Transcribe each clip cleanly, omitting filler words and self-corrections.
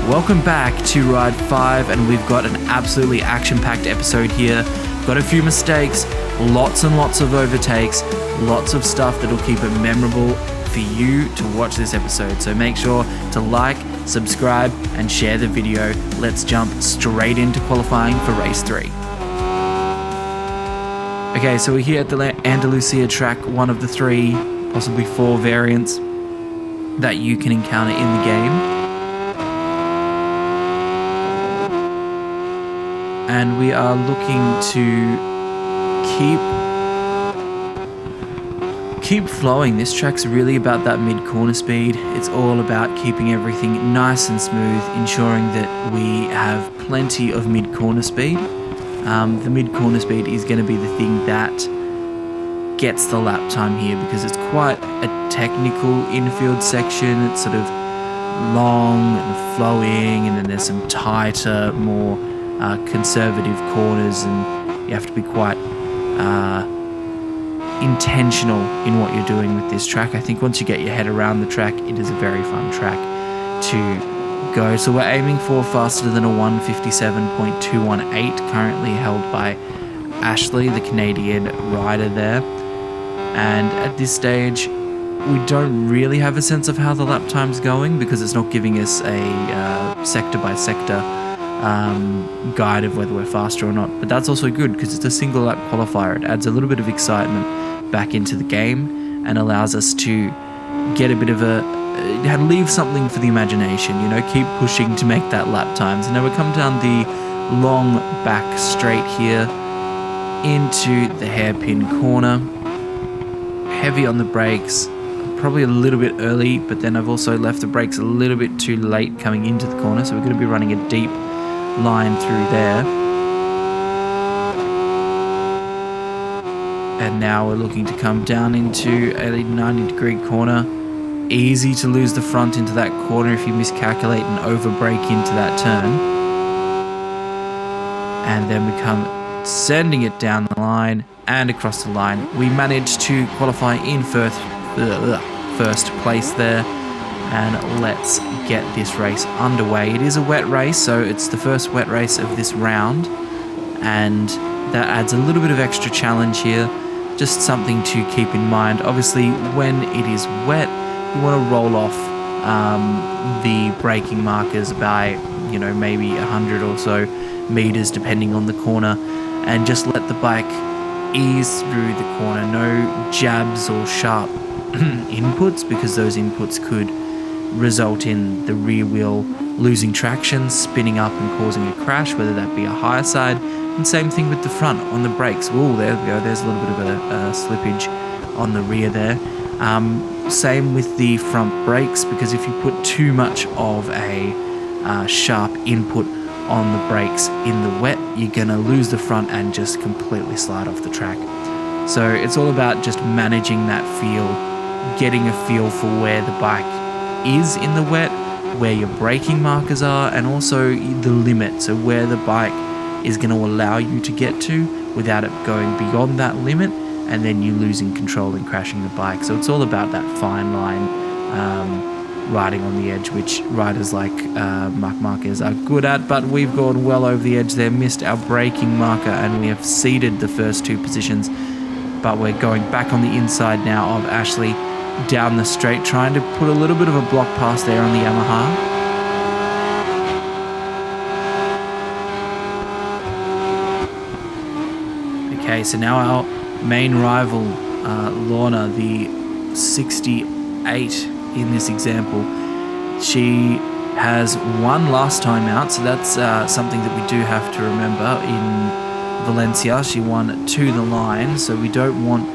Welcome back to Ride 5, and we've got an absolutely action-packed episode here. Got a few mistakes, lots and lots of overtakes, lots of stuff that'll keep it memorable for you to watch this episode. So make sure to like, subscribe, and share the video. Let's jump straight into qualifying for race 3. Okay, so we're here at the Andalusia track, one of the 3, possibly 4 variants that you can encounter in the game. And we are looking to keep flowing. This track's really about that mid-corner speed. It's all about keeping everything nice and smooth, ensuring that we have plenty of mid-corner speed. The mid-corner speed is going to be the thing that gets the lap time here, because it's quite a technical infield section. It's sort of long and flowing, and then there's some tighter, more conservative corners, and you have to be quite intentional in what you're doing with this track. I think once you get your head around the track, it is a very fun track to go. So we're aiming for faster than a 1:57.218, currently held by Ashley, the Canadian rider there. And at this stage, we don't really have a sense of how the lap time's going, because it's not giving us a sector by sector guide of whether we're faster or not. But that's also good, because it's a single lap qualifier. It adds a little bit of excitement back into the game and allows us to get a bit of leave something for the imagination, keep pushing to make that lap times. And now we come down the long back straight here into the hairpin corner. Heavy on the brakes, probably a little bit early, but then I've also left the brakes a little bit too late coming into the corner, so we're going to be running a deep line through there. And now we're looking to come down into a 90-degree corner. Easy to lose the front into that corner if you miscalculate and overbrake into that turn. And then we come sending it down the line and across the line. We managed to qualify in first place there. And let's get this race underway. It is a wet race, so it's the first wet race of this round, and that adds a little bit of extra challenge here. Just something to keep in mind. Obviously, when it is wet, you want to roll off the braking markers by, maybe 100 or so meters, depending on the corner, and just let the bike ease through the corner. No jabs or sharp inputs, because those inputs could result in the rear wheel losing traction, spinning up and causing a crash, whether that be a higher side. And same thing with the front on the brakes. Oh, there we go. There's a little bit of a slippage on the rear there. Same with the front brakes, because if you put too much of a sharp input on the brakes in the wet, you're going to lose the front and just completely slide off the track. So it's all about just managing that feel, getting a feel for where the bike is in the wet, where your braking markers are, and also the limit, so where the bike is going to allow you to get to without it going beyond that limit, and then you losing control and crashing the bike. So it's all about that fine line, riding on the edge, which riders like Marc Marquez are good at, but we've gone well over the edge there, missed our braking marker, and we have ceded the first 2 positions. But we're going back on the inside now of Ashley down the straight, trying to put a little bit of a block pass there on the Yamaha. Okay, so now our main rival, Lorna, the 68 in this example, she has won last time out, so that's something that we do have to remember. In Valencia, she won to the line, so we don't want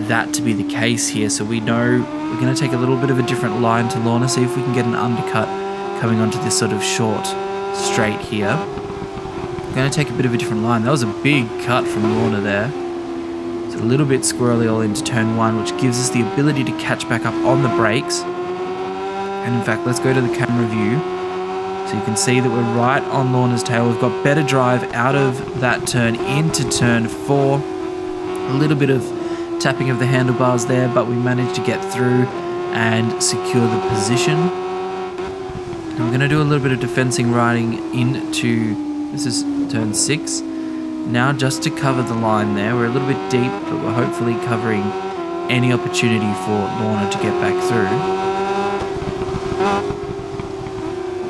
that to be the case here. So we know we're going to take a little bit of a different line to Lorna, see if we can get an undercut coming onto this sort of short straight here. We're going to take a bit of a different line. That was a big cut from Lorna there. It's a little bit squirrely all into turn 1, which gives us the ability to catch back up on the brakes. And in fact, let's go to the camera view. So you can see that we're right on Lorna's tail. We've got better drive out of that turn into turn 4. A little bit of tapping of the handlebars there, but we managed to get through and secure the position. I'm going to do a little bit of defensing riding into, this is turn 6. Now just to cover the line there, we're a little bit deep, but we're hopefully covering any opportunity for Lorna to get back through.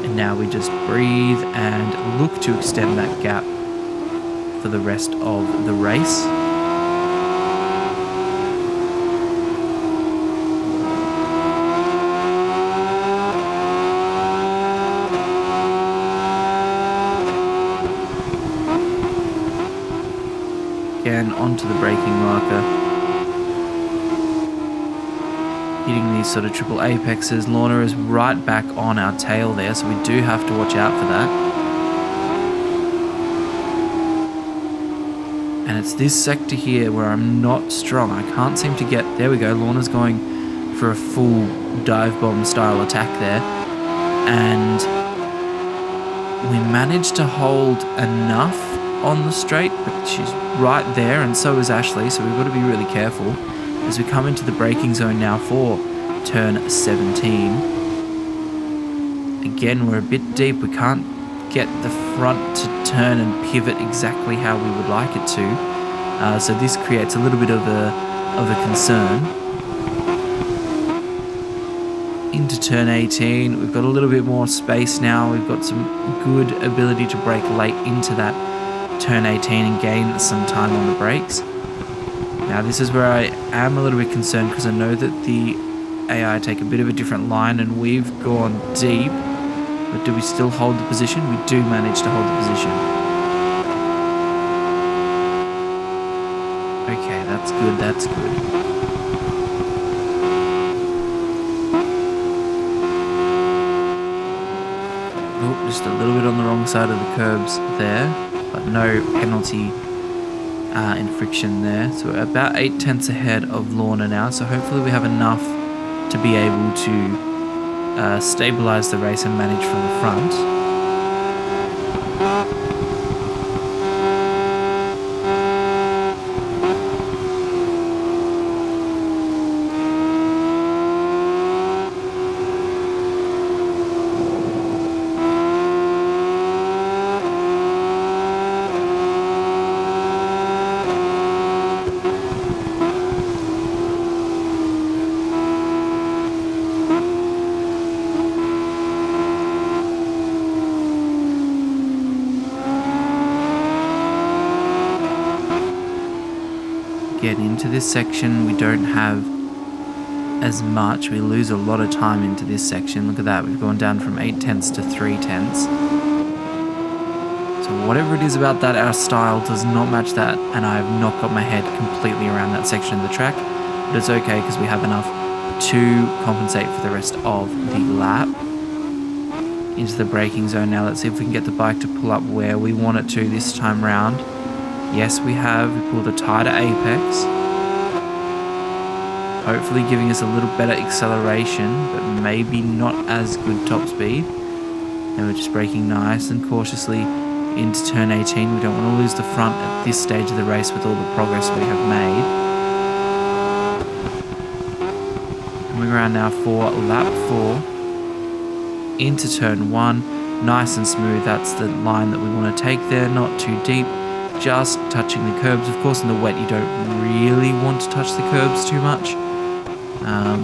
And now we just breathe and look to extend that gap for the rest of the race. Again, onto the braking marker. Hitting these sort of triple apexes. Lorna is right back on our tail there, so we do have to watch out for that. And it's this sector here where I'm not strong. I can't seem to get... There we go. Lorna's going for a full dive bomb style attack there. And we managed to hold enough on the straight, but she's right there, and so is Ashley, so we've got to be really careful as we come into the braking zone now for turn 17. Again, we're a bit deep. We can't get the front to turn and pivot exactly how we would like it to, so this creates a little bit of a concern. Into turn 18, we've got a little bit more space now. We've got some good ability to brake late into that turn 18 and gain some time on the brakes. Now this is where I am a little bit concerned because I know that the AI take a bit of a different line and we've gone deep, but do we still hold the position? We do manage to hold the position. Okay, that's good, that's good. Oh, just a little bit on the wrong side of the curbs there, but no penalty in friction there. So we're about 8/10 ahead of Lorna now, so hopefully we have enough to be able to stabilize the race and manage from the front. Get into this section, we don't have as much. We lose a lot of time into this section. Look at that, we've gone down from 8/10 to 3/10. So whatever it is about that, our style does not match that, and I have not got my head completely around that section of the track, but it's okay because we have enough to compensate for the rest of the lap. Into the braking zone now. Let's see if we can get the bike to pull up where we want it to this time round. Yes, we have. We pulled a tighter apex. Hopefully giving us a little better acceleration, but maybe not as good top speed. And we're just braking nice and cautiously into turn 18. We don't want to lose the front at this stage of the race with all the progress we have made. Coming around now for lap 4. Into turn 1. Nice and smooth. That's the line that we want to take there. Not too deep. Just touching the curbs. Of course, in the wet you don't really want to touch the curbs too much,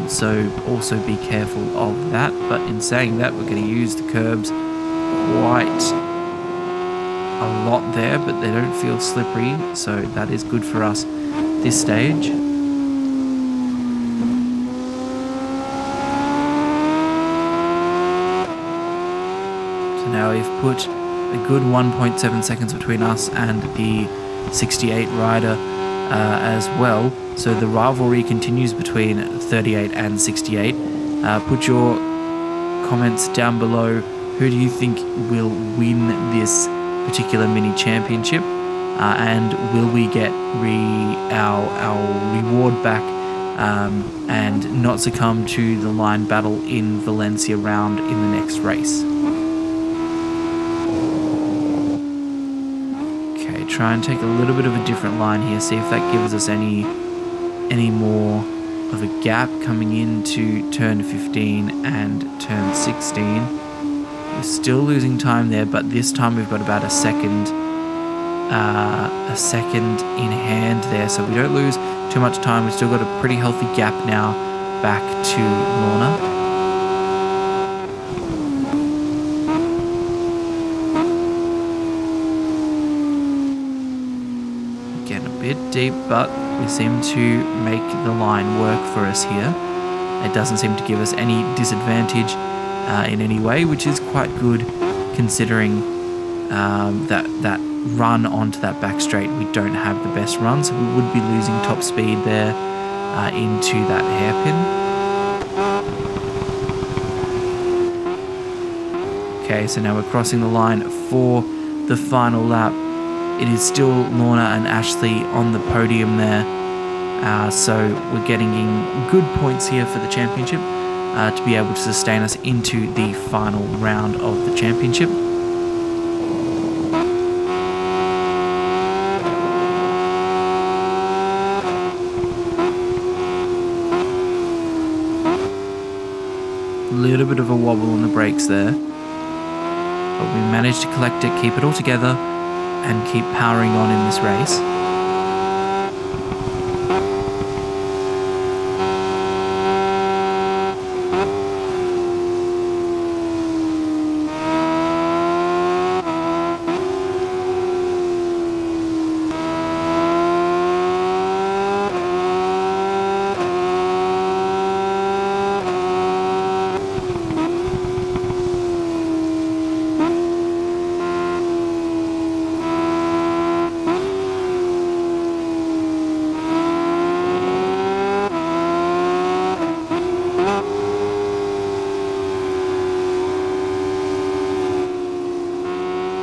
so also be careful of that. But in saying that, we're going to use the curbs quite a lot there, but they don't feel slippery, so that is good for us this stage. So now we've put a good 1.7 seconds between us and the 68 rider as well. So the rivalry continues between 38 and 68. Put your comments down below. Who do you think will win this particular mini championship? And will we get our reward back and not succumb to the line battle in Valencia round in the next race? Try and take a little bit of a different line here, see if that gives us any more of a gap coming into turn 15 and turn 16. We're still losing time there, but this time we've got about a second in hand there, so we don't lose too much time. We've still got a pretty healthy gap now back to Lorna. Getting a bit deep, but we seem to make the line work for us here. It doesn't seem to give us any disadvantage in any way, which is quite good considering that run onto that back straight. We don't have the best run, so we would be losing top speed there into that hairpin. Okay, so now we're crossing the line for the final lap. It is still Lorna and Ashley on the podium there. So we're getting in good points here for the championship to be able to sustain us into the final round of the championship. A little bit of a wobble on the brakes there, but we managed to collect it, keep it all together, and keep powering on in this race.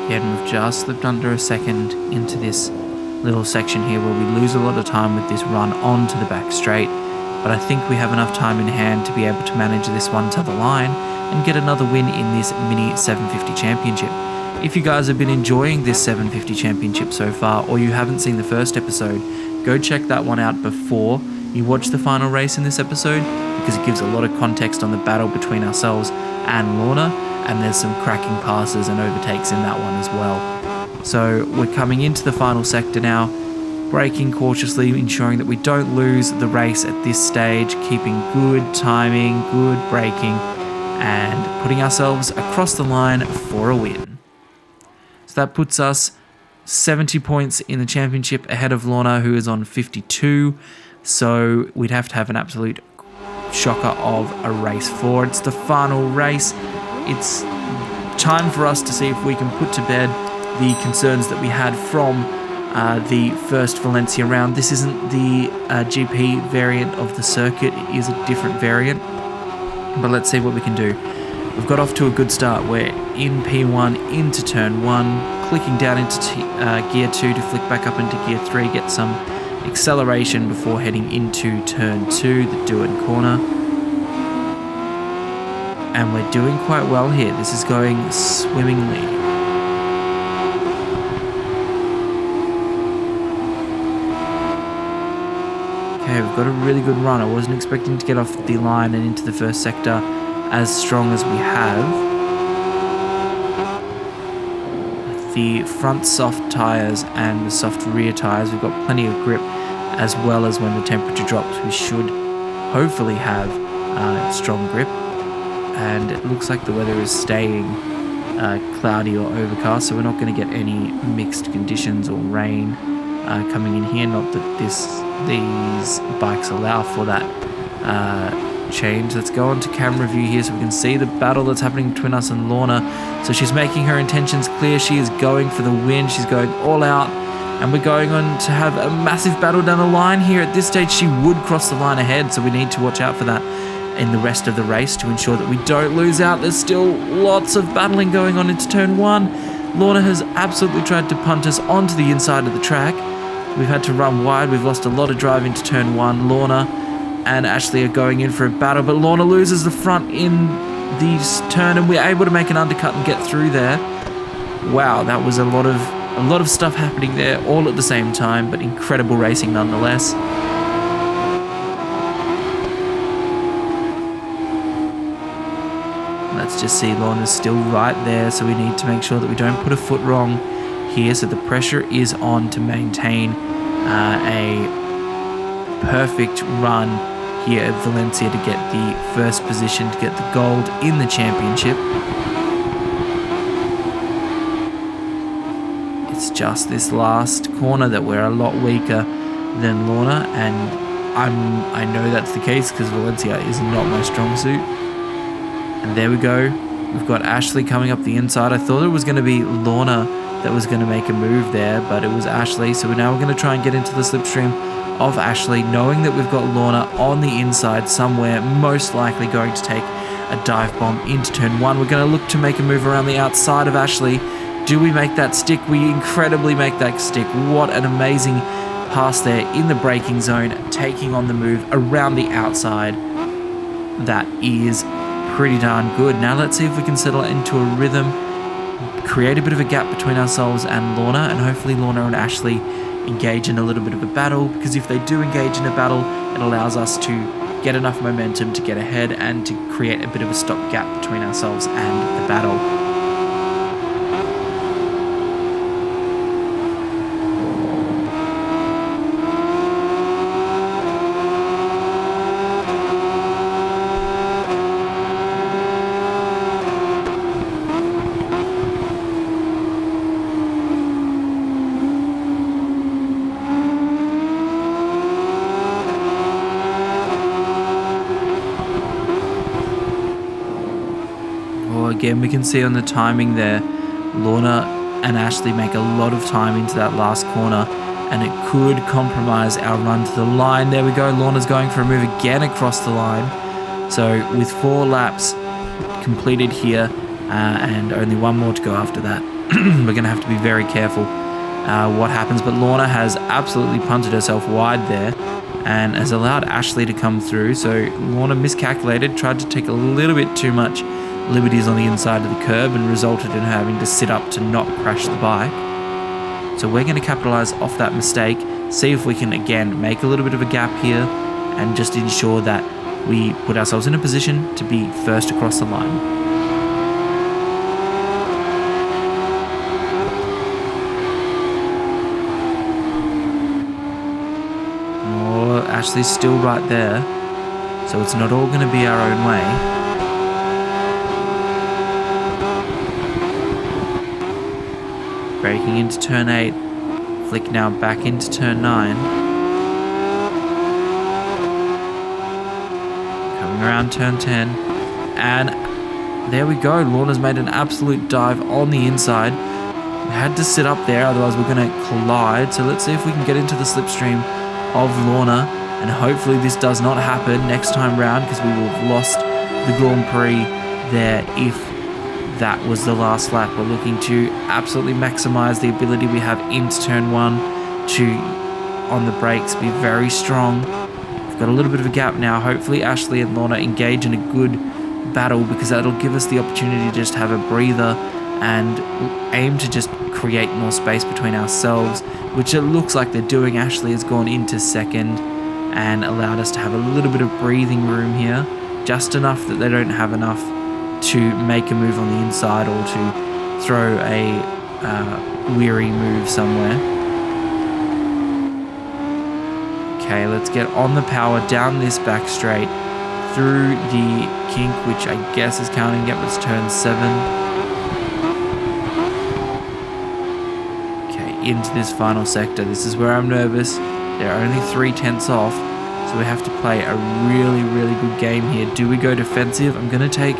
And we've just slipped under a second into this little section here where we lose a lot of time with this run onto the back straight, but I think we have enough time in hand to be able to manage this one to the line and get another win in this mini 750 championship. If you guys have been enjoying this 750 championship so far, or you haven't seen the first episode, go check that one out before you watch the final race in this episode, because it gives a lot of context on the battle between ourselves and Lorna, and there's some cracking passes and overtakes in that one as well. So we're coming into the final sector now, braking cautiously, ensuring that we don't lose the race at this stage, keeping good timing, good braking, and putting ourselves across the line for a win. So that puts us 70 points in the championship ahead of Lorna, who is on 52. So we'd have to have an absolute shocker of a race for. It's the final race. It's time for us to see if we can put to bed the concerns that we had from the first Valencia round. This isn't the GP variant of the circuit, it is a different variant, but let's see what we can do. We've got off to a good start. We're in P1 into turn 1, clicking down into gear 2 to flick back up into gear 3, get some acceleration before heading into turn 2, the do-it corner. And we're doing quite well here. This is going swimmingly. Okay, we've got a really good run. I wasn't expecting to get off the line and into the first sector as strong as we have. With the front soft tyres and the soft rear tyres, we've got plenty of grip, as well as when the temperature drops, we should hopefully have strong grip. And it looks like the weather is staying cloudy or overcast, so we're not going to get any mixed conditions or rain coming in here. Not that these bikes allow for that change. Let's go on to camera view here so we can see the battle that's happening between us and Lorna. So she's making her intentions clear. She is going for the win. She's going all out, and we're going on to have a massive battle down the line here. At this stage, she would cross the line ahead, so we need to watch out for that in the rest of the race to ensure that we don't lose out. There's still lots of battling going on into turn 1. Lorna has absolutely tried to punt us onto the inside of the track. We've had to run wide. We've lost a lot of drive into turn 1. Lorna and Ashley are going in for a battle, but Lorna loses the front in this turn, and we're able to make an undercut and get through there. Wow, that was a lot of stuff happening there all at the same time, but incredible racing nonetheless. Let's just see, Lorna's still right there, so we need to make sure that we don't put a foot wrong here. So the pressure is on to maintain a perfect run here at Valencia to get the first position, to get the gold in the championship. It's just this last corner that we're a lot weaker than Lorna, and I know that's the case because Valencia is not my strong suit. And there we go. We've got Ashley coming up the inside. I thought it was going to be Lorna that was going to make a move there, but it was Ashley. So now we're going to try and get into the slipstream of Ashley, knowing that we've got Lorna on the inside somewhere, most likely going to take a dive bomb into turn 1. We're going to look to make a move around the outside of Ashley. Do we make that stick? We incredibly make that stick. What an amazing pass there in the braking zone, taking on the move around the outside. That is pretty darn good. Now let's see if we can settle into a rhythm, create a bit of a gap between ourselves and Lorna, and hopefully Lorna and Ashley engage in a little bit of a battle, because if they do engage in a battle, it allows us to get enough momentum to get ahead and to create a bit of a stop gap between ourselves and the battle. Again, we can see on the timing there, Lorna and Ashley make a lot of time into that last corner, and it could compromise our run to the line. There we go, Lorna's going for a move again across the line. So with 4 laps completed here, and only one more to go after that, we're going to have to be very careful what happens. But Lorna has absolutely punted herself wide there and has allowed Ashley to come through. So Lorna miscalculated, tried to take a little bit too much liberties on the inside of the curb, and resulted in her having to sit up to not crash the bike. So we're going to capitalize off that mistake, see if we can again make a little bit of a gap here and just ensure that we put ourselves in a position to be first across the line. Oh, Ashley's still right there, so it's not all going to be our own way. Braking into turn 8, flick now back into turn 9. Coming around turn 10, and there we go. Lorna's made an absolute dive on the inside. We had to sit up there, otherwise we're going to collide. So let's see if we can get into the slipstream of Lorna, and hopefully this does not happen next time round, because we will have lost the Grand Prix there if that was the last lap. We're looking to absolutely maximize the ability we have into turn 1 to, on the brakes, be very strong. We've got a little bit of a gap now. Hopefully Ashley and Lorna engage in a good battle, because that'll give us the opportunity to just have a breather and aim to just create more space between ourselves, which it looks like they're doing. Ashley has gone into second and allowed us to have a little bit of breathing room here, just enough that they don't have enough to make a move on the inside or to throw a weary move somewhere. Okay, let's get on the power down this back straight through the kink, which I guess is counting. Yep, it's turn 7. Okay, into this final sector. This is where I'm nervous. They're only 3/10 off, so we have to play a really, really good game here. Do we go defensive? I'm going to take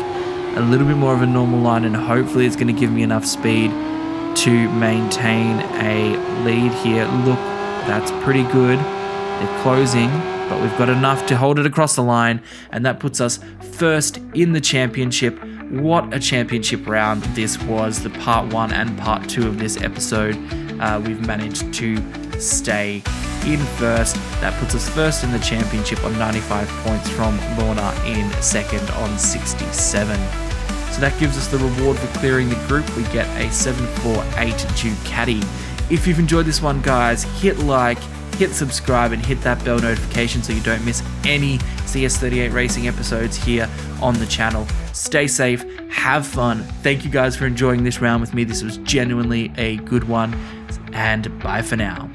a little bit more of a normal line, and hopefully it's going to give me enough speed to maintain a lead here. Look, that's pretty good. They're closing, but we've got enough to hold it across the line, and that puts us first in the championship. What a championship round this was, the part 1 and part 2 of this episode. We've managed to stay in first. That puts us first in the championship on 95 points from Lorna in second on 67. So that gives us the reward for clearing the group. We get a 748 Ducati. If you've enjoyed this one, guys, hit like, hit subscribe, and hit that bell notification so you don't miss any CS38 racing episodes here on the channel. stay safe, have fun. Thank you guys for enjoying this round with me. This was genuinely a good one, and bye for now.